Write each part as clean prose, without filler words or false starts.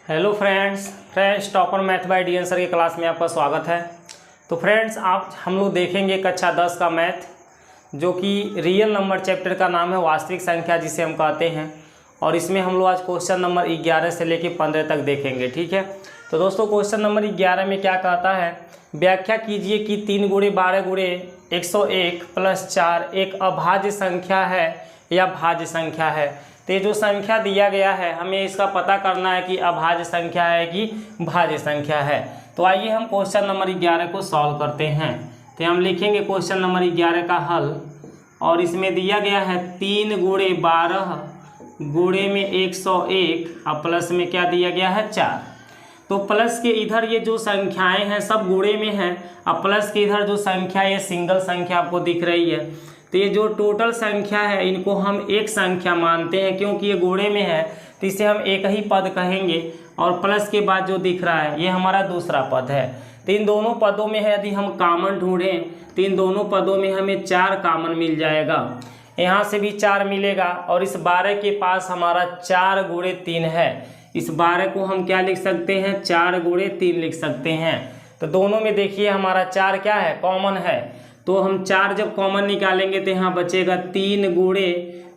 Hello friends topper math bye D sir की class में आपका स्वागत है। तो फ्रेंड्स आप हम लोग देखेंगे कक्षा 10 का मैथ, जो कि रियल नंबर चैप्टर का नाम है वास्तविक संख्या जिसे हम कहते हैं। और इसमें हम लोग आज क्वेश्चन नंबर 11 से लेकर 15 तक देखेंगे, ठीक है। तो दोस्तों क्वेश्चन नंबर 11 में क्या कहता है, व्याख्या कीजिए कि 3 गुणे 12 गुणे 101 प्लस 4 एक अभाज्य संख्या है या भाज्य संख्या है। तो ये जो संख्या दिया गया है हमें इसका पता करना है कि अभाज्य संख्या है कि भाज्य संख्या है। तो आइए हम क्वेश्चन नंबर 11 को सॉल्व करते हैं। तो हम लिखेंगे क्वेश्चन नंबर 11 का हल, और इसमें दिया गया है 3 गुणे 12 गुणे में 101 और प्लस में क्या दिया गया है 4। तो प्लस के इधर ये जो संख्याएं हैं सब गुणे में हैं, और प्लस के इधर जो संख्या ये सिंगल संख्या आपको दिख रही है। तो ये जो टोटल संख्या है इनको हम एक संख्या मानते हैं, क्योंकि ये गुणे में है तो इसे हम एक ही पद कहेंगे। और प्लस के बाद जो दिख रहा है ये हमारा दूसरा पद है। तो इन दोनों पदों में है यदि हम कॉमन ढूंढें तो इन दोनों पदों में हमें 4 कॉमन मिल जाएगा। यहाँ से भी 4 मिलेगा, और इस 12 के पास हमारा 4 गुणे 3 है। इस 12 को हम क्या लिख सकते हैं, 4 गुणे 3 लिख सकते हैं। तो दोनों में देखिए हमारा 4 क्या है, कॉमन है। तो हम 4 जब कॉमन निकालेंगे तो यहाँ बचेगा 3 गुणे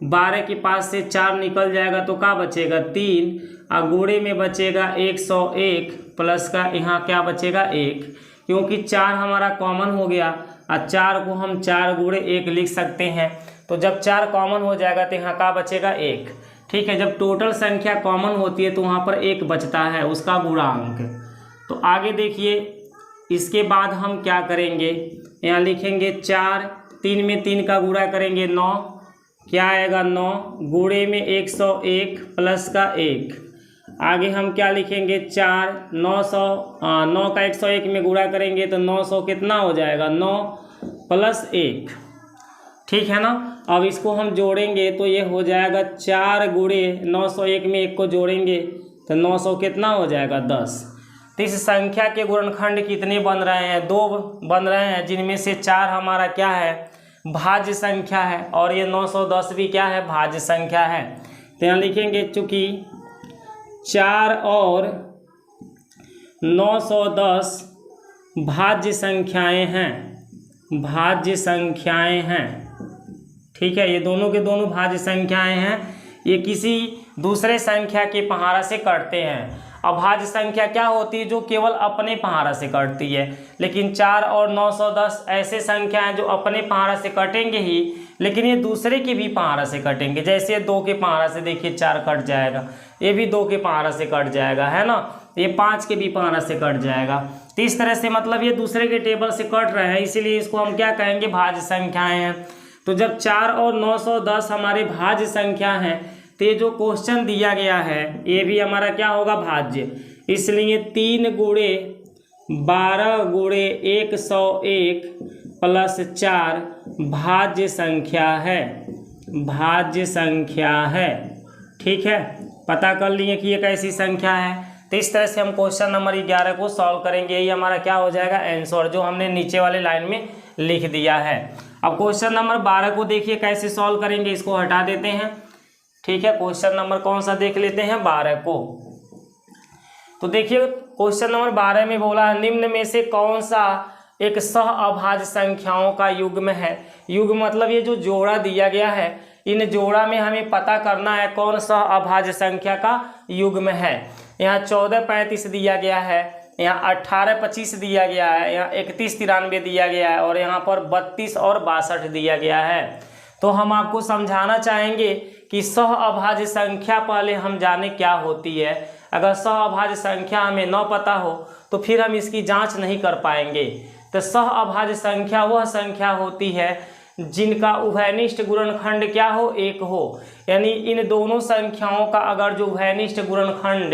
12 के पास से 4 निकल जाएगा तो क्या बचेगा 3, और गुणे में बचेगा 101 प्लस का यहाँ क्या बचेगा 1, क्योंकि 4 हमारा कॉमन हो गया और 4 को हम 4 गुणे 1 लिख सकते हैं। तो जब 4 कॉमन हो जाएगा तो यहाँ क्या बचेगा 1, ठीक है। जब टोटल संख्या कॉमन होती है तो वहाँ पर 1 बचता है, उसका गुणांक। तो आगे देखिए इसके बाद हम क्या करेंगे, यहाँ लिखेंगे 4, 3 में 3 का गुणा करेंगे 9, क्या आएगा 9 गुणे में 101 प्लस का 1। आगे हम क्या लिखेंगे 4, 9 का 101 में गुणा करेंगे तो 900 कितना हो जाएगा 9 प्लस 1, ठीक है ना। अब इसको हम जोड़ेंगे तो ये हो जाएगा 4 गुणे 901 में 1 को जोड़ेंगे तो 900 कितना हो जाएगा 10। तो इस संख्या के गुणनखंड कितने बन रहे हैं, 2 बन रहे हैं, जिनमें से 4 हमारा क्या है, भाज्य संख्या है, और ये 910 भी क्या है, भाज्य संख्या है। तो यहाँ लिखेंगे चूंकि 4 और 910 भाज्य संख्याएं हैं, भाज्य संख्याएं हैं, ठीक है। ये दोनों के दोनों भाज्य संख्याएं हैं, ये किसी दूसरे संख्या के पहाड़ा से कटते हैं। अभाज्य संख्या क्या होती है, जो केवल अपने पहाड़ा से कटती है, लेकिन 4 और 910 ऐसे संख्या हैं जो अपने पहाड़ा से कटेंगे ही, लेकिन ये दूसरे के भी पहाड़ा से कटेंगे। जैसे 2 के पहाड़ा से देखिए 4 कट जाएगा, ये भी 2 के पहाड़ा से कट जाएगा, है ना। ये 5 के भी पहाड़ा से कट जाएगा। तो इस तरह से मतलब ये दूसरे के टेबल से कट रहे हैं, इसीलिए इसको हम क्या कहेंगे, भाज्य संख्याएं हैं। तो जब 4 और 910 हमारे भाज्य संख्या हैं तो ये जो क्वेश्चन दिया गया है ये भी हमारा क्या होगा, भाज्य। इसलिए 3 गुणे 12 गुणे 101 प्लस 4 भाज्य संख्या है, भाज्य संख्या है, ठीक है। पता कर लिए कि ये कैसी संख्या है। तो इस तरह से हम क्वेश्चन नंबर 11 को सॉल्व करेंगे। यही हमारा क्या हो जाएगा, आंसर, जो हमने नीचे वाले लाइन में लिख दिया है। अब क्वेश्चन नंबर 12 को देखिए कैसे सॉल्व करेंगे, इसको हटा देते हैं, ठीक है। क्वेश्चन नंबर कौन सा देख लेते हैं, 12 को। तो देखिए क्वेश्चन नंबर 12 में बोला है, निम्न में से कौन सा एक सह अभाज्य संख्याओं का युग्म है। युग्म मतलब ये जो जोड़ा दिया गया है, इन जोड़ा में हमें पता करना है कौन सह अभाज्य संख्या का युग्म है। यहाँ 1435 दिया गया है, यहाँ 1825 दिया गया है, यहाँ 3193 दिया गया है, और यहाँ पर 32 और 62 दिया गया है। तो हम आपको समझाना चाहेंगे कि सह अभाज्य संख्या पहले हम जाने क्या होती है। अगर सह अभाज्य संख्या हमें न पता हो तो फिर हम इसकी जांच नहीं कर पाएंगे। तो सह अभाज्य संख्या वह संख्या होती है जिनका उभयनिष्ठ गुणनखंड क्या हो, 1 हो। यानी इन दोनों संख्याओं का अगर जो उभयनिष्ठ गुणनखंड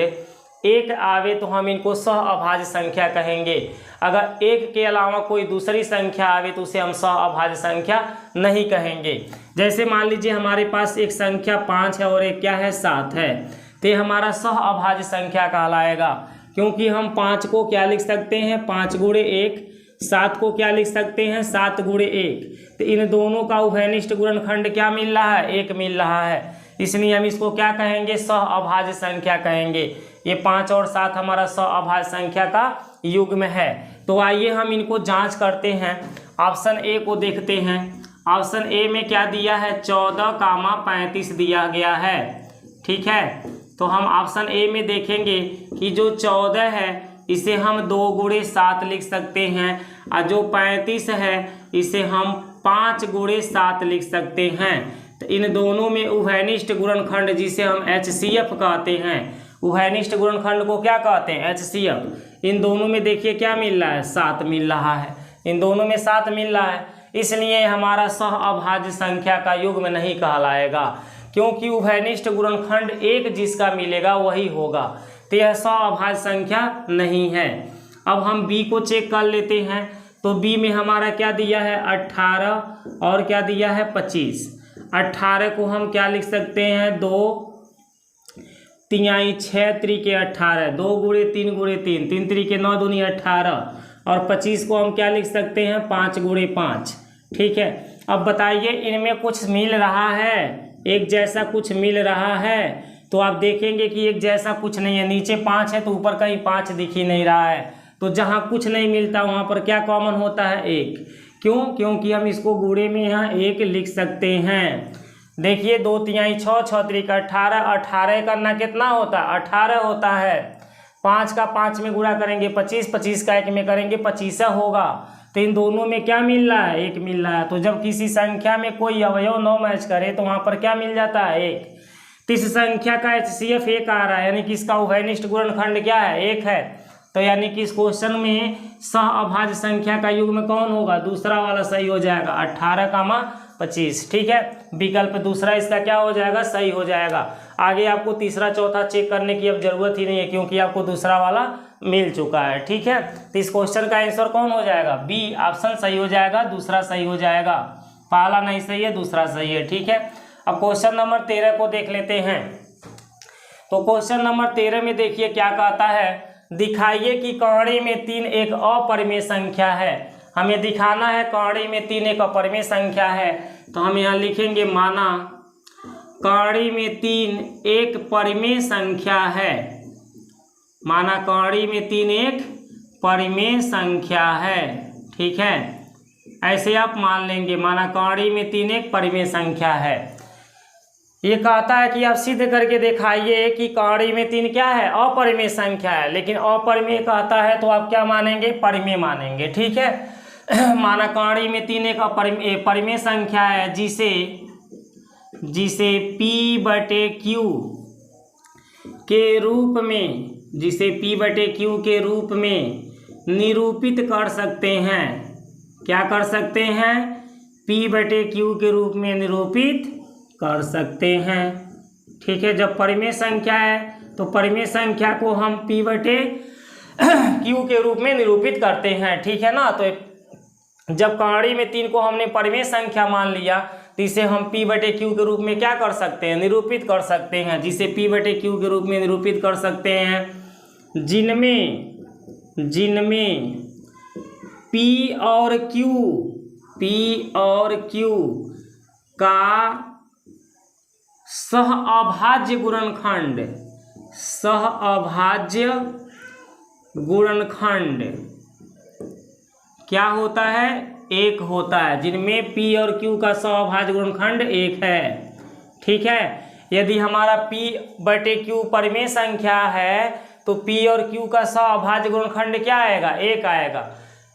1 आवे तो हम इनको सह अभाज्य संख्या कहेंगे। अगर 1 के अलावा कोई दूसरी संख्या आवे तो उसे हम सह अभाज्य संख्या नहीं कहेंगे। जैसे मान लीजिए हमारे पास एक संख्या 5 है और एक क्या है 7 है, तो ये हमारा सह अभाज्य संख्या कहलाएगा, क्योंकि हम 5 को क्या लिख सकते हैं, 5 गुणे 1, 7 को क्या लिख सकते हैं, 7 गुणे 1। तो इन दोनों का उभयनिष्ठ गुणनखंड क्या मिल रहा है, 1 मिल रहा है। इसलिए हम इसको क्या कहेंगे, सहअभाज्य संख्या कहेंगे। ये 5 और 7 हमारा सहअभाज्य संख्या का युग्म है। तो आइए हम इनको जांच करते हैं। ऑप्शन ए को देखते हैं। ऑप्शन ए में क्या दिया है, 14,35 दिया गया है। ठीक है, तो हम ऑप्शन ए में देखेंगे कि जो 14 है इसे हम 2 गुणे 7 लिख सकते हैं, और जो 35 है इसे हम 5 गुणे 7 लिख सकते हैं। तो इन दोनों में उभयनिष्ठ गुणनखंड जिसे हम HCF कहते हैं, उभयनिष्ठ गुणनखंड को क्या कहते हैं, HCF। इन दोनों में देखिए क्या मिल रहा है, 7 मिल रहा है। इन दोनों में 7 मिल रहा है, इसलिए हमारा सहअभाज्य संख्या का युग्म नहीं कहलाएगा, क्योंकि उभयनिष्ठ गुणनखंड एक जिसका मिलेगा वही होगा। तो यह सहअभाज्य संख्या नहीं है। अब हम बी को चेक कर लेते हैं। तो बी में हमारा क्या दिया है, 18 और क्या दिया है, 25। 18 को हम क्या लिख सकते हैं, 2 तिहाई 6 त्रिके 18, 2 गुणे 3 गुणे 3, 3 त्रिके 9 दूनी 18, और 25 को हम क्या लिख सकते हैं, 5 गुणे 5। ठीक है, अब बताइए इनमें कुछ मिल रहा है, एक जैसा कुछ मिल रहा है? तो आप देखेंगे कि एक जैसा कुछ नहीं है। नीचे 5 है तो ऊपर कहीं 5 दिख ही नहीं रहा है। तो जहाँ कुछ नहीं मिलता वहाँ पर क्या कॉमन होता है, 1। क्यों? क्योंकि हम इसको गुणे में यहाँ 1 लिख सकते हैं। देखिए 2 तिहाई 6, 6 त्रिक 18, 18 करना कितना होता है, 18 होता है। 5 का 5 में गुणा करेंगे 25, 25 का 1 में करेंगे 25 होगा। तो इन दोनों में क्या मिल रहा है, 1 मिल रहा है। तो जब किसी संख्या में कोई अवयव न मैच करे तो वहाँ पर क्या मिल जाता है, 1। तो इस संख्या का HCF 1 आ रहा है, यानी कि इसका उभयनिष्ठ गुणनखंड क्या है, 1 है। तो यानी कि इस क्वेश्चन में सहअभाज्य संख्या का युग्म कौन होगा, दूसरा वाला सही हो जाएगा, 18,25। ठीक है, विकल्प दूसरा इसका क्या हो जाएगा, सही हो जाएगा। आगे आपको तीसरा चौथा चेक करने की अब जरूरत ही नहीं है, क्योंकि आपको दूसरा वाला मिल चुका है। ठीक है, तो इस क्वेश्चन का आंसर कौन हो जाएगा, बी ऑप्शन सही हो जाएगा, दूसरा सही हो जाएगा। पहला नहीं सही है, दूसरा सही है। ठीक है, अब क्वेश्चन नंबर 13 को देख लेते हैं। तो क्वेश्चन नंबर 13 में देखिए क्या कहता है, दिखाइए कि कौड़ी में 3 एक अपरिमेय संख्या है। हमें दिखाना है कौड़ी में 3 एक अपरिमेय संख्या है। तो हम यहाँ लिखेंगे, माना कौड़ी में 3 एक परिमेय संख्या है। माना कौड़ी में 3 एक परिमेय संख्या है। ठीक है, ऐसे आप मान लेंगे, माना कौड़ी में 3 एक परिमेय संख्या है। ये कहता है कि आप सिद्ध करके दिखाइए कि कौड़ी में 3 क्या है, अपरिमेय संख्या है। लेकिन अपरिमेय कहता है तो आप क्या मानेंगे, परिमेय मानेंगे। ठीक है, माना कौड़ी में 3 एक परिमेय संख्या है जिसे P/Q के रूप में, जिसे P/Q के रूप में निरूपित कर सकते हैं। क्या कर सकते हैं, P/Q के रूप में निरूपित कर सकते हैं। ठीक है, जब परिमेय संख्या है तो परिमेय संख्या को हम P/Q के रूप में निरूपित करते हैं। ठीक है ना, तो जब कौड़ी में 3 को हमने परिमेय संख्या मान लिया तो इसे हम P/Q के रूप में क्या कर सकते हैं, निरूपित कर सकते हैं। जिसे P/Q के रूप में निरूपित कर सकते हैं जिनमें P और Q का सहअभाज्य गुणनखंड क्या होता है, 1 होता है। जिनमें P और Q का सहअभाज्य गुणनखंड 1 है। ठीक है, यदि हमारा P/Q परिमेय संख्या है तो P और Q का सहअभाज्य गुणनखंड क्या आएगा, 1 आएगा।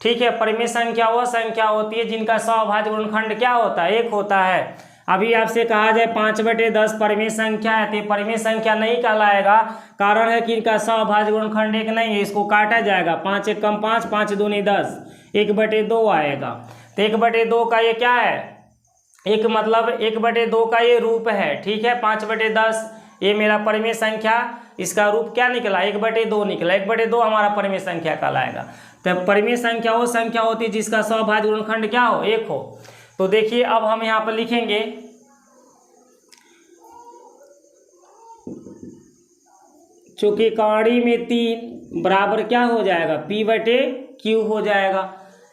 ठीक है, परिमेय संख्या वह संख्या होती है जिनका सहअभाज्य गुणनखंड क्या होता है, 1 होता है। अभी आपसे कहा जाए 5/10 परिमेय संख्या है तो परिमेय संख्या नहीं कहलाएगा। कारण है कि इनका सहअभाज्य गुणनखंड 1 नहीं है, इसको काटा जाएगा। 5 1 कम 5, 5 दूनी 10, 1/2 आएगा। तो 1/2 का ये क्या है, एक मतलब 1/2 का ये रूप है। ठीक है, 5/10 ये मेरा परिमेय संख्या, इसका रूप क्या निकला, 1/2 निकला। 1/2 हमारा परिमेय संख्या कहलाएगा। तो परिमेय संख्या वो संख्या होती है जिसका सहअभाज्य गुणनखंड क्या हो, 1 हो। तो देखिए अब हम यहाँ पर लिखेंगे, चूंकि कौड़ी में 3 बराबर क्या हो जाएगा, P/Q हो जाएगा।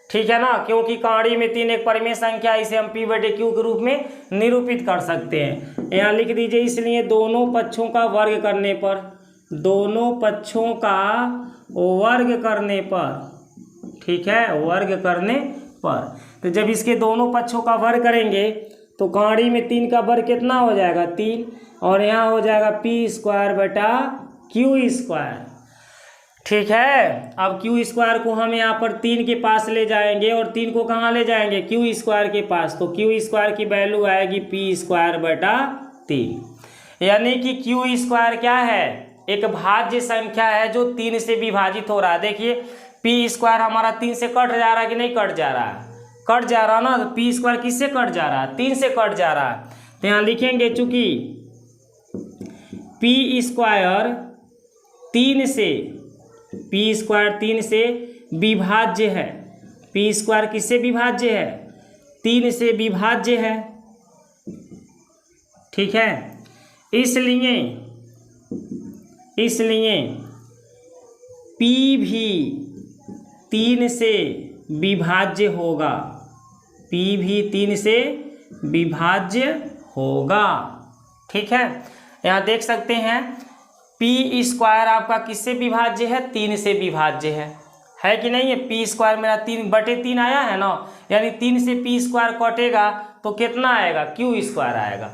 ठीक है ना, क्योंकि कौड़ी में 3 एक परिमेय संख्या, इसे हम P/Q के रूप में निरूपित कर सकते हैं। यहाँ लिख दीजिए, इसलिए दोनों पक्षों का वर्ग करने पर, दोनों पक्षों का वर्ग करने पर, ठीक है, वर्ग करने पर, तो जब इसके दोनों पक्षों का वर्ग करेंगे तो कहाड़ी में 3 का वर्ग कितना हो जाएगा 3, और यहाँ हो जाएगा p² बटा q²। ठीक है, अब q² को हम यहाँ पर 3 के पास ले जाएंगे और 3 को कहाँ ले जाएंगे q² के पास, तो q² की वैल्यू आएगी p² बटा 3, यानी कि q² क्या है, एक भाज्य संख्या है जो 3 से विभाजित हो रहा है। देखिए p² हमारा 3 से कट जा रहा है कि नहीं कट जा रहा है, कट जा रहा ना, तो p² किससे कट जा रहा है 3 से कट जा रहा है। तो यहाँ लिखेंगे चूंकि p² 3 से विभाज्य है, p² किससे विभाज्य है 3 से विभाज्य है, ठीक है, इसलिए p भी 3 से विभाज्य होगा, p भी 3 से विभाज्य होगा। ठीक है, यहाँ देख सकते हैं p² आपका किससे विभाज्य है 3 से विभाज्य है कि नहीं है। p² मेरा 3/3 आया है ना, यानी 3 से p² कटेगा तो कितना आएगा q² आएगा।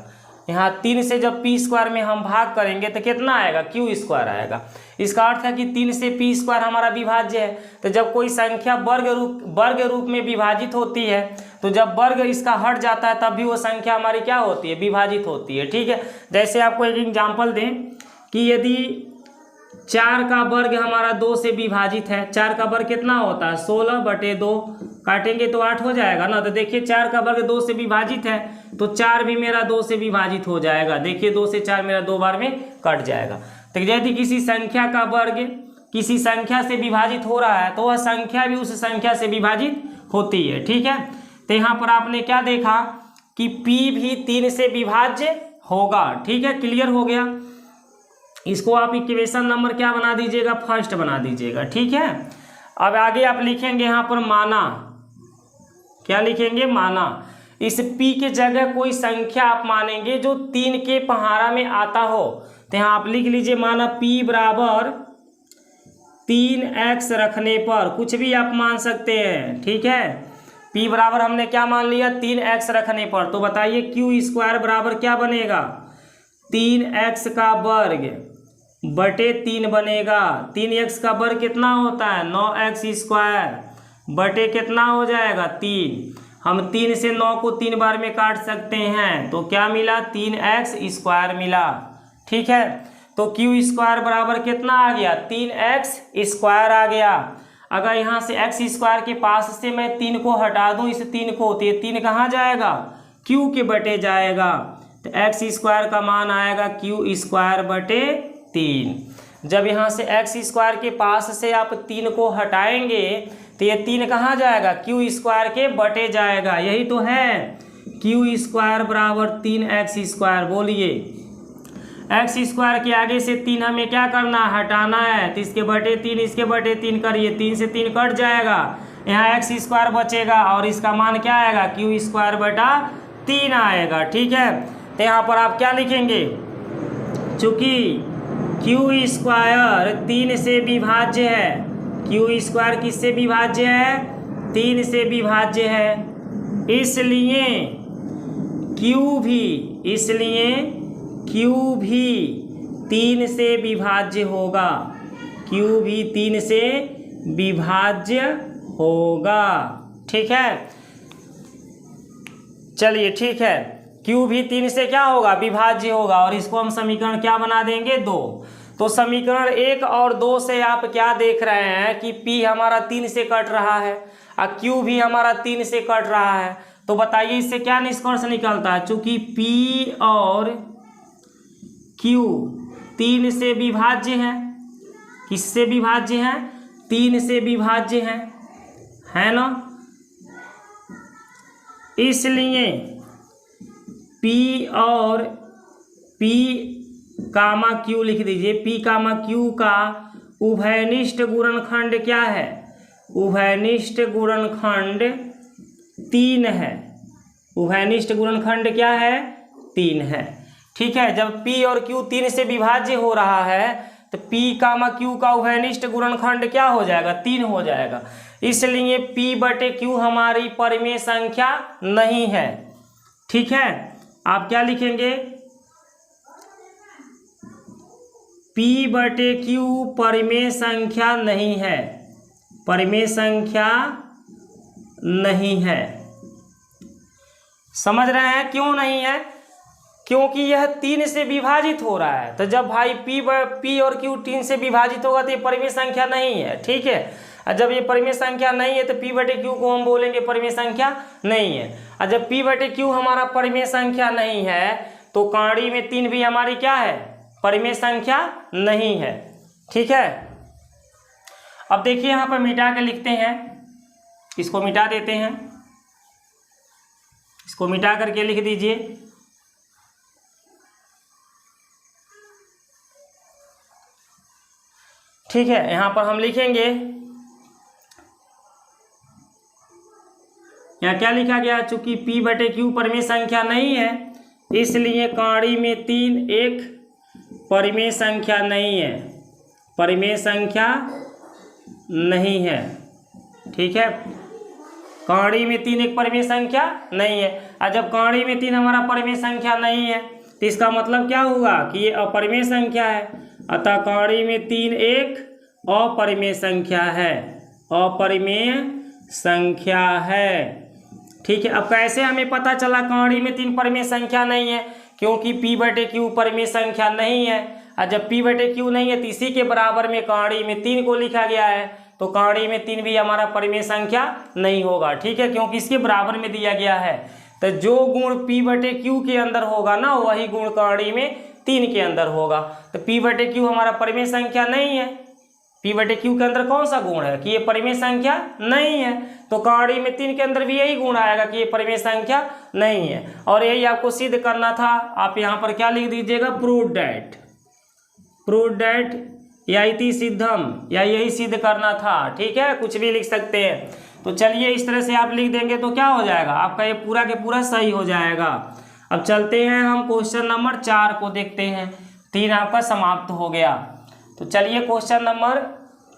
यहाँ 3 से जब p² में हम भाग करेंगे तो कितना आएगा q² आएगा। इसका अर्थ है कि 3 से p² हमारा विभाज्य है। तो जब कोई संख्या वर्ग रूप में विभाजित होती है तो जब वर्ग इसका हट जाता है तब भी वो संख्या हमारी क्या होती है विभाजित होती है। ठीक है, जैसे आपको एक एग्जाम्पल दें कि यदि 4 का वर्ग हमारा 2 से विभाजित है, 4 का वर्ग कितना होता है 16/2, काटेंगे तो 8 हो जाएगा ना। तो देखिए 4 का वर्ग 2 से विभाजित है तो 4 भी मेरा 2 से विभाजित हो जाएगा। देखिए 2 से 4 मेरा 2 बार में कट जाएगा। तो यदि किसी संख्या का वर्ग किसी संख्या से विभाजित हो रहा है तो वह संख्या भी उस संख्या से विभाजित होती है। ठीक है, तो यहाँ पर आपने क्या देखा कि p भी 3 से विभाज्य होगा। ठीक है, क्लियर हो गया। इसको आप इक्वेशन नंबर क्या बना दीजिएगा फर्स्ट बना दीजिएगा। ठीक है, अब आगे आप लिखेंगे यहाँ पर माना, क्या लिखेंगे माना। इस p के जगह कोई संख्या आप मानेंगे जो 3 के पहाड़ा में आता हो। तो यहाँ आप लिख लीजिए माना p बराबर 3x रखने पर, कुछ भी आप मान सकते हैं। ठीक है, p बराबर हमने क्या मान लिया 3x रखने पर, तो बताइए q² बराबर क्या बनेगा 3x का वर्ग बटे 3 बनेगा। 3x का वर्ग कितना होता है 9x² बटे कितना हो जाएगा 3। हम 3 से 9 को 3 बार में काट सकते हैं तो क्या मिला 3x² मिला। ठीक है, तो q² बराबर कितना आ गया 3x² आ गया। अगर यहाँ से x² के पास से मैं 3 को हटा दूँ इस 3 को, तो ये 3 कहाँ जाएगा q के बटे जाएगा, तो x² का मान आएगा q² बटे 3। जब यहाँ से x² के पास से आप 3 को हटाएंगे तो ये 3 कहाँ जाएगा q² के बटे जाएगा। यही तो है q² बराबर 3x²। बोलिए x² के आगे से 3 हमें क्या करना है हटाना है, तो इसके बटे 3 इसके बटे 3 करिए, 3 से 3 कट जाएगा, यहाँ x² बचेगा और इसका मान क्या आएगा q² बटा 3 आएगा। ठीक है, तो यहाँ पर आप क्या लिखेंगे, चूंकि q² 3 से विभाज्य है, q² किससे विभाज्य है 3 से विभाज्य है, इसलिए q भी 3 से विभाज्य होगा, q भी 3 से विभाज्य होगा। ठीक है, चलिए ठीक है, q भी 3 से क्या होगा विभाज्य होगा, और इसको हम समीकरण क्या बना देंगे 2। तो समीकरण 1 और 2 से आप क्या देख रहे हैं कि p हमारा 3 से कट रहा है और q भी हमारा 3 से कट रहा है। तो बताइए इससे क्या निष्कर्ष निकलता है, चूंकि p और q 3 से विभाज्य है, किससे विभाज्य है 3 से विभाज्य है ना, इसलिए p और p कामा q लिख दीजिए, p कामा q का उभयनिष्ठ गुणनखंड क्या है, उभयनिष्ठ गुणनखंड 3 है, उभयनिष्ठ गुणनखंड क्या है 3 है। ठीक है, जब P और Q 3 से विभाज्य हो रहा है तो P, Q का उभयनिष्ठ गुणनखंड क्या हो जाएगा? 3 हो जाएगा। इसलिए P/Q हमारी परिमेय संख्या नहीं है। ठीक है, आप क्या लिखेंगे? P/Q परिमेय संख्या नहीं है, परिमेय संख्या नहीं है। समझ रहे हैं क्यों नहीं है? क्योंकि यह 3 से विभाजित हो रहा है। तो जब भाई P और Q 3 से विभाजित होगा तो ये परिमेय संख्या नहीं है। ठीक है, और जब ये परिमेय संख्या नहीं है तो P/Q को हम बोलेंगे परिमेय संख्या नहीं है। और जब P/Q हमारा परिमेय संख्या नहीं है तो कांडी में 3 भी हमारी क्या है? परिमेय संख्या नहीं है। ठीक है, अब देखिए यहाँ पर मिटा के लिखते हैं, इसको मिटा देते हैं, इसको मिटा करके लिख दीजिए। ठीक है, यहाँ पर हम लिखेंगे, यहाँ क्या लिखा गया? चूंकि P/Q परिमेय संख्या नहीं है इसलिए कांडी में 3 एक परिमेय संख्या नहीं है, परिमेय संख्या नहीं है। ठीक है, कांडी में 3 एक परिमेय संख्या नहीं है। और जब कांडी में 3 हमारा परिमेय संख्या नहीं है तो इसका मतलब क्या होगा कि ये अपरिमेय संख्या है। अतः कांडी में 3 एक अपरिमेय संख्या है, अपरिमेय संख्या है। ठीक है, अब कैसे हमें पता चला कांडी में 3 परिमेय संख्या नहीं है? क्योंकि P/Q परिमेय संख्या नहीं है, और जब P/Q नहीं है तो इसी के बराबर में कांडी में 3 को लिखा गया है, तो कांडी में 3 भी हमारा परिमेय संख्या नहीं होगा। ठीक है, क्योंकि इसके बराबर में दिया गया है। तो जो गुण P/Q के अंदर होगा ना वही गुण कांडी में 3 के अंदर होगा। तो P/Q हमारा परिमेय संख्या नहीं है। P/Q के अंदर कौन सा गुण है कि ये परिमेय संख्या नहीं है, तो कांडी में 3 के अंदर भी यही गुण आएगा कि ये परिमेय संख्या नहीं है। और यही आपको सिद्ध करना था। आप यहाँ पर क्या लिख दीजिएगा? प्रूव दैट या इति सिद्धम, या यही सिद्ध करना था। ठीक है, कुछ भी लिख सकते हैं। तो चलिए इस तरह से आप लिख देंगे तो क्या हो जाएगा? आपका ये पूरा के पूरा सही हो जाएगा। अब चलते हैं हम क्वेश्चन नंबर 4 को देखते हैं। 3 आपका समाप्त हो गया। तो चलिए क्वेश्चन नंबर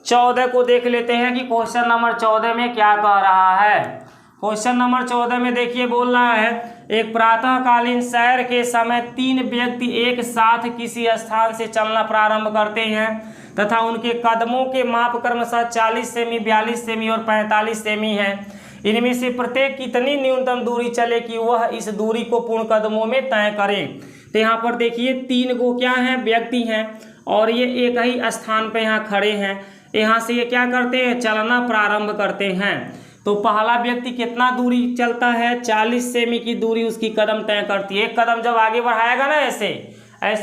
14 को देख लेते हैं कि क्वेश्चन नंबर 14 में क्या कह रहा है। क्वेश्चन नंबर 14 में देखिए बोल रहा है, एक प्रातःकालीन सैर के समय 3 व्यक्ति एक साथ किसी स्थान से चलना प्रारंभ करते हैं तथा उनके कदमों के माप क्रमशः 40 सेमी, 42 सेमी और 45 सेमी है। इनमें से प्रत्येक कितनी न्यूनतम दूरी चले कि वह इस दूरी को पूर्ण कदमों में तय करे। तो यहाँ पर देखिए 3 को क्या है? व्यक्ति हैं, और ये एक ही स्थान पे यहाँ खड़े हैं। यहाँ से ये क्या करते हैं? चलना प्रारंभ करते हैं। तो पहला व्यक्ति कितना दूरी चलता है? 40 सेमी की दूरी उसकी कदम तय करती है। एक कदम जब आगे बढ़ाएगा ना, ऐसे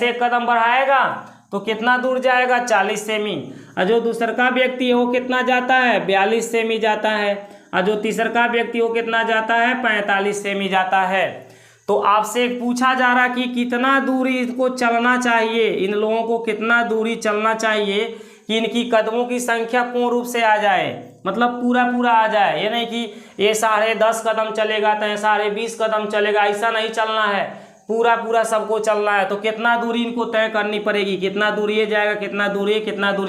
एक कदम बढ़ाएगा तो कितना दूर जाएगा? 40 सेमी। और जो दूसरा का व्यक्ति है वो कितना जाता है? 42 सेमी जाता है। और जो तीसरा का व्यक्ति वो कितना जाता है? 45 सेमी जाता है। तो आपसे पूछा जा रहा कि कितना दूरी इनको चलना चाहिए, इन लोगों को कितना दूरी चलना चाहिए कि इनकी कदमों की संख्या पूर्ण रूप से आ जाए, मतलब पूरा आ जाए। ये नहीं कि ये 10.5 कदम चलेगा तो 20.5 कदम चलेगा, ऐसा नहीं चलना है, पूरा सबको चलना है। तो कितना दूरी इनको तय करनी पड़ेगी, कितना दूरी ये जाएगा, कितना दूरी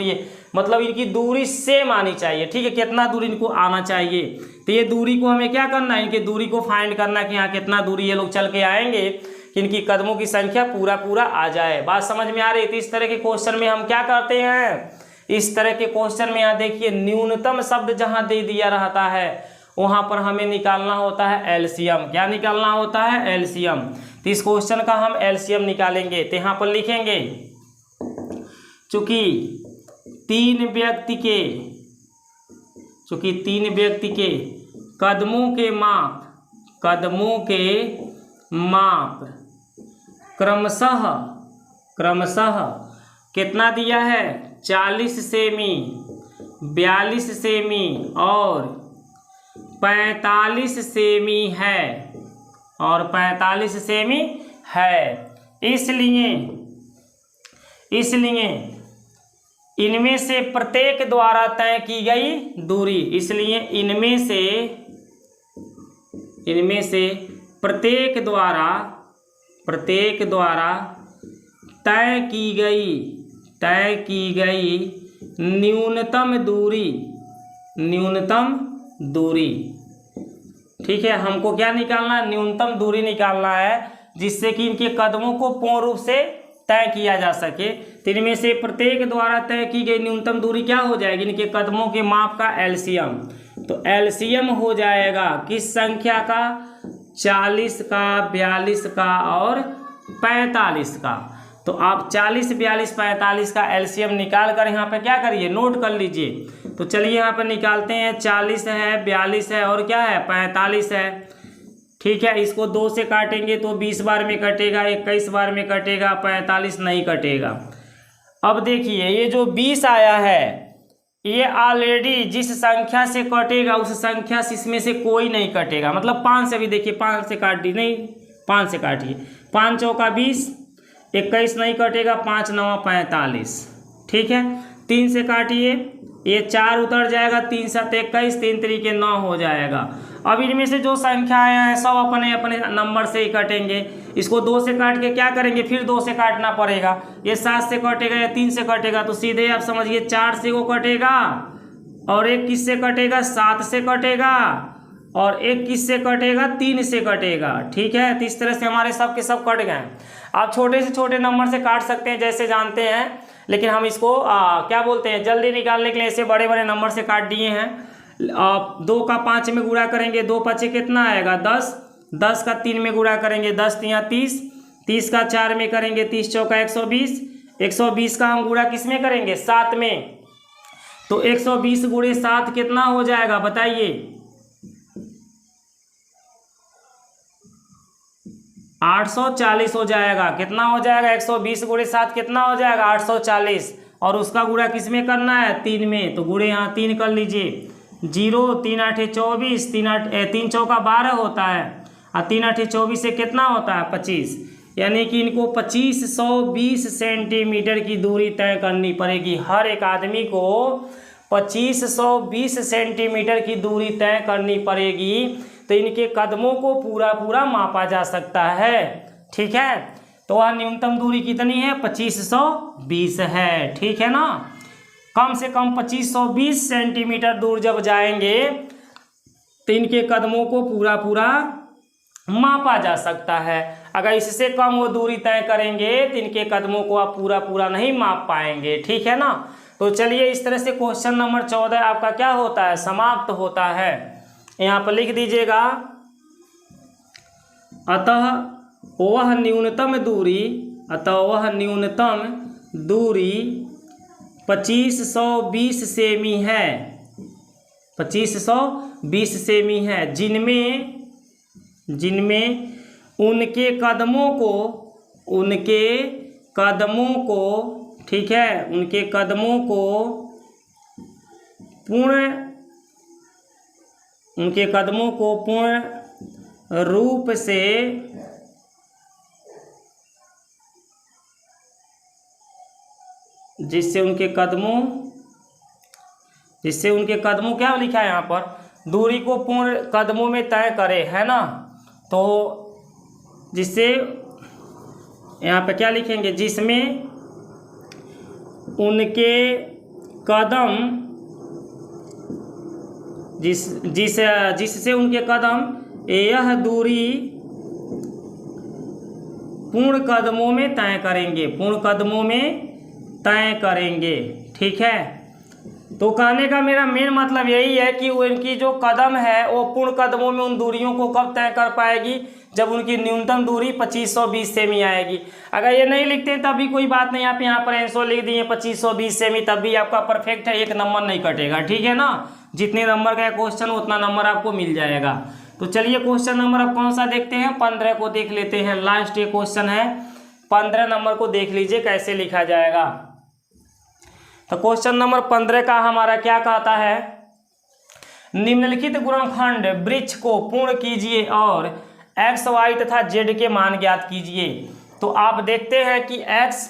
है, मतलब इनकी दूरी सेम आनी चाहिए। ठीक है, कितना दूरी इनको आना चाहिए। तो ये दूरी को हमें क्या करना है? इनकी दूरी को फाइंड करना कि यहाँ कितना दूरी ये लोग चल के आएंगे कि इनकी कदमों की संख्या पूरा आ जाए। बात समझ में आ रही है? तो इस तरह के क्वेश्चन में हम क्या करते हैं? इस तरह के क्वेश्चन में यहाँ देखिए न्यूनतम शब्द जहाँ दे दिया रहता है वहाँ पर हमें निकालना होता है एलसीएम। क्या निकालना होता है? एलसीएम। तो इस क्वेश्चन का हम एलसीएम निकालेंगे। तो यहाँ पर लिखेंगे चूंकि 3 व्यक्ति के कदमों के माप क्रमशः कितना दिया है? 40 सेमी, 42 सेमी और 45 सेमी है, इसलिए इनमें से प्रत्येक द्वारा तय की गई दूरी, इसलिए इनमें से प्रत्येक द्वारा तय की गई न्यूनतम दूरी, ठीक है। हमको क्या निकालना है, न्यूनतम दूरी निकालना है, जिससे कि इनके कदमों को पूर्ण रूप से तय किया जा सके। तो इनमें से प्रत्येक द्वारा तय की गई न्यूनतम दूरी क्या हो जाएगी, इनके कदमों के माप का एलसीएम। तो एलसीएम हो जाएगा किस संख्या का, 40 का, 42 का और 45 का। तो आप 40, 42, 45 का एलसीएम निकाल कर यहाँ पे क्या करिए, नोट कर लीजिए। तो चलिए यहाँ पे निकालते हैं, 40 है, 42 है और क्या है, 45 है, ठीक है। इसको 2 से काटेंगे तो 20 बार में कटेगा, 21 बार में कटेगा, 45 नहीं कटेगा। अब देखिए ये जो 20 आया है, ये ऑलरेडी जिस संख्या से कटेगा उस संख्या से इसमें से कोई नहीं कटेगा, मतलब 5 से भी देखिए, 5 से काट दी, नहीं 5 से काटिए, 5 चौका 20, 21 नहीं कटेगा, 5 9 45, ठीक है। 3 से काटिए, ये 4 उतर जाएगा, 3 7 21, 3 3 9 हो जाएगा। अब इनमें से जो संख्याएं हैं सब अपने अपने नंबर से ही कटेंगे। इसको 2 से काट के क्या करेंगे, फिर 2 से काटना पड़ेगा। ये 7 से कटेगा या 3 से कटेगा, तो सीधे आप समझिए 4 से वो कटेगा, और एक किस से कटेगा, 7 से कटेगा, और एक किस से कटेगा, 3 से कटेगा, ठीक है। तो इस तरह से हमारे सब के सब कट गए। आप छोटे से छोटे नंबर से काट सकते हैं जैसे जानते हैं, लेकिन हम इसको क्या बोलते हैं, जल्दी निकालने के लिए ऐसे बड़े बड़े नंबर से काट दिए हैं। 2 का 5 में गुणा करेंगे, 2 5 कितना आएगा, 10, 10 का 3 में गुणा करेंगे, 10 3 30, 30 का 4 में करेंगे, 30 चौका 120, 120 का हम गुणा किस में करेंगे, 7 में। तो 120 गुणे 7 कितना हो जाएगा बताइए, 840 हो जाएगा। कितना हो जाएगा, 120 गुणे 7 कितना हो जाएगा, 840, और उसका गुणा किस में करना है, 3 में। तो गुणे यहाँ 3 कर लीजिए, 0 3 8 24, 3 चौका 12 होता है, और 3 8 24 से कितना होता है, 25। यानी कि इनको 2520 सेंटीमीटर की दूरी तय करनी पड़ेगी। हर एक आदमी को 2520 सेंटीमीटर की दूरी तय करनी पड़ेगी, तो इनके कदमों को पूरा पूरा मापा जा सकता है, ठीक है। तो वह न्यूनतम दूरी कितनी है, 2520 है, ठीक है ना। कम से कम 2520 सेंटीमीटर दूर जब जाएंगे तो इनके कदमों को पूरा पूरा मापा जा सकता है। अगर इससे कम वो दूरी तय करेंगे तो इनके कदमों को आप पूरा पूरा नहीं माप पाएंगे, ठीक है ना। तो चलिए इस तरह से क्वेश्चन नंबर 14 आपका क्या होता है, समाप्त होता है। यहाँ पर लिख दीजिएगा, अतः वह न्यूनतम दूरी 2520 सेमी है, 2520 सेमी है, जिनमें उनके कदमों को ठीक है, उनके कदमों को पूर्ण रूप से जिससे उनके कदमों क्या लिखा है यहाँ पर, दूरी को पूर्ण कदमों में तय करे, है ना। तो जिससे यहाँ पे क्या लिखेंगे, जिसमें उनके कदम जिससे उनके कदम यह दूरी पूर्ण कदमों में तय करेंगे, ठीक है। तो कहने का मेरा मेन मतलब यही है कि उनकी जो कदम है वो पूर्ण कदमों में उन दूरियों को कब तय कर पाएगी, जब उनकी न्यूनतम दूरी 2520 सेमी आएगी। अगर ये नहीं लिखते हैं तभी कोई बात नहीं, आप यहाँ पर आंसर लिख दिए 2520 सेमी, तब भी आपका परफेक्ट है, एक नंबर नहीं कटेगा, ठीक है ना। जितने नंबर का क्वेश्चन उतना नंबर आपको मिल जाएगा। तो चलिए क्वेश्चन नंबर आप कौन सा देखते हैं, 15 को देख लेते हैं। लास्ट ये क्वेश्चन है, 15 नंबर को देख लीजिए कैसे लिखा जाएगा। तो क्वेश्चन नंबर 15 का हमारा क्या कहता है, निम्नलिखित गुणनखंड वृक्ष को पूर्ण कीजिए और x, y तथा z के मान ज्ञात कीजिए। तो आप देखते हैं कि x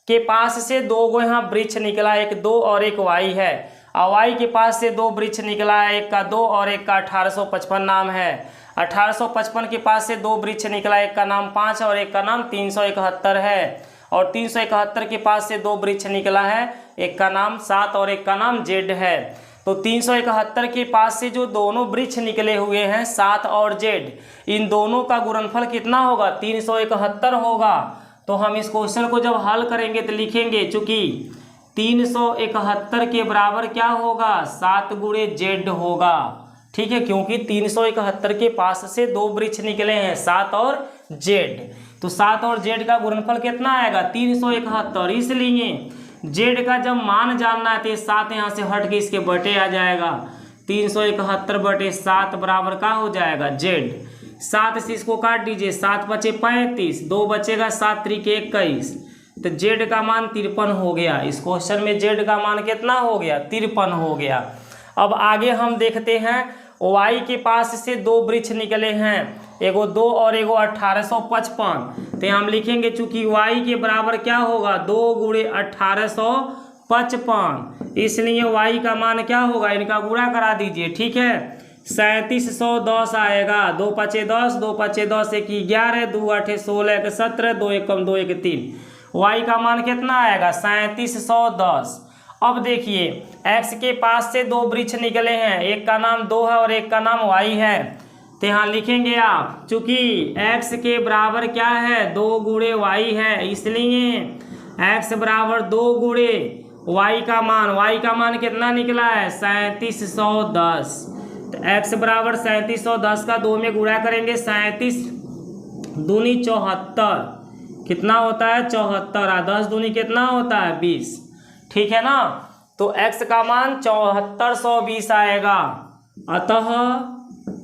के पास से 2 गो यहाँ वृक्ष निकला, एक 2 और एक y है, और y के पास से 2 वृक्ष निकला है, एक का 2 और एक का 1855 नाम है। 1855 के पास से 2 वृक्ष निकला, एक का नाम 5 और एक का नाम 371 है। और 371 के पास से 2 वृक्ष निकला है, एक का नाम 7 और एक का नाम जेड है। तो 371 के पास से जो दोनों वृक्ष निकले हुए हैं 7 और जेड, इन दोनों का गुणनफल कितना होगा? 371 होगा। तो हम इस क्वेश्चन को जब हल करेंगे तो लिखेंगे, चूंकि 371 के बराबर क्या होगा? 7 गुणे जेड होगा। ठीक है, क्योंकि 371 के पास से 2 वृक्ष निकले हैं 7 और जेड, तो 7 और जेड का गुणनफल कितना आएगा? 371। इसलिए जेड का जब मान जानना है तो 7 यहाँ से हट के इसके बटे आ जाएगा। 371 बटे 7 बराबर का हो जाएगा जेड। 7 से इसको काट दीजिए, 7 बचे 35, 2 बचेगा, 7 त्रिक 21, तो जेड का मान 53 हो गया। इस क्वेश्चन में जेड का मान कितना हो गया? 53 हो गया। अब आगे हम देखते हैं, वाई के पास से 2 वृक्ष निकले हैं, एगो 2 और एगो 1855। तो हम लिखेंगे चूंकि वाई के बराबर क्या होगा? 2 गुणे 1855, इसलिए वाई का मान क्या होगा? इनका गुणा करा दीजिए। ठीक है, 3710 आएगा। 2 पचे 10, 2 पचे 10, 1 11, 2 8 16, 1 17, 2 1 कम 2 1 3। वाई का मान कितना आएगा? 3710। अब देखिए, x के पास से 2 वृक्ष निकले हैं, एक का नाम 2 है और एक का नाम y है। तो यहाँ लिखेंगे आप, चूंकि x के बराबर क्या है? 2 गुणे y है, इसलिए x बराबर 2 गुणे y का मान कितना निकला है? 3710। तो x बराबर 3710 का 2 में गुणा करेंगे, 37 दूनी 74, कितना होता है? 74। 10 दूनी कितना होता है? 20। ठीक है ना, तो x का मान 7420 आएगा। अतः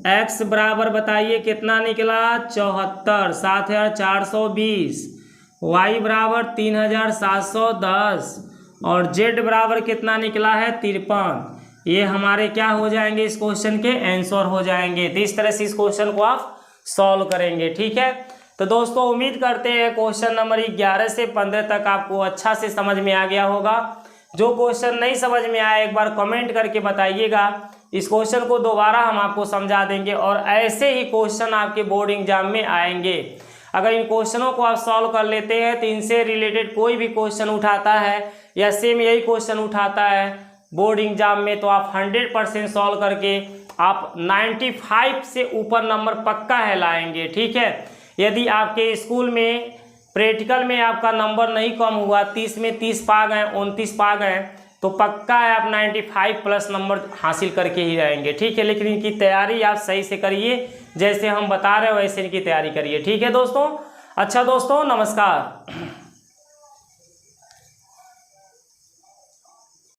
x बराबर बताइए कितना निकला? 74, 7420। y बराबर 3710 और z बराबर कितना निकला है? 53। ये हमारे क्या हो जाएंगे? इस क्वेश्चन के आंसर हो जाएंगे। तो इस तरह से इस क्वेश्चन को आप सॉल्व करेंगे। ठीक है, तो दोस्तों उम्मीद करते हैं क्वेश्चन नंबर 11 से 15 तक आपको अच्छा से समझ में आ गया होगा। जो क्वेश्चन नहीं समझ में आया एक बार कमेंट करके बताइएगा, इस क्वेश्चन को दोबारा हम आपको समझा देंगे और ऐसे ही क्वेश्चन आपके बोर्ड एग्जाम में आएंगे। अगर इन क्वेश्चनों को आप सॉल्व कर लेते हैं तो इनसे रिलेटेड कोई भी क्वेश्चन उठाता है या सेम यही क्वेश्चन उठाता है बोर्ड एग्जाम में, तो आप 100% सॉल्व करके आप 95 से ऊपर नंबर पक्का है लाएंगे। ठीक है, यदि आपके स्कूल में प्रैक्टिकल में आपका नंबर नहीं कम हुआ, 30 में 30 पा गए, 29 पा गए, तो पक्का है आप 95+ नंबर हासिल करके ही रहेंगे। ठीक है, लेकिन इनकी तैयारी आप सही से करिए, जैसे हम बता रहे हो वैसे इनकी तैयारी करिए। ठीक है दोस्तों, अच्छा दोस्तों, नमस्कार।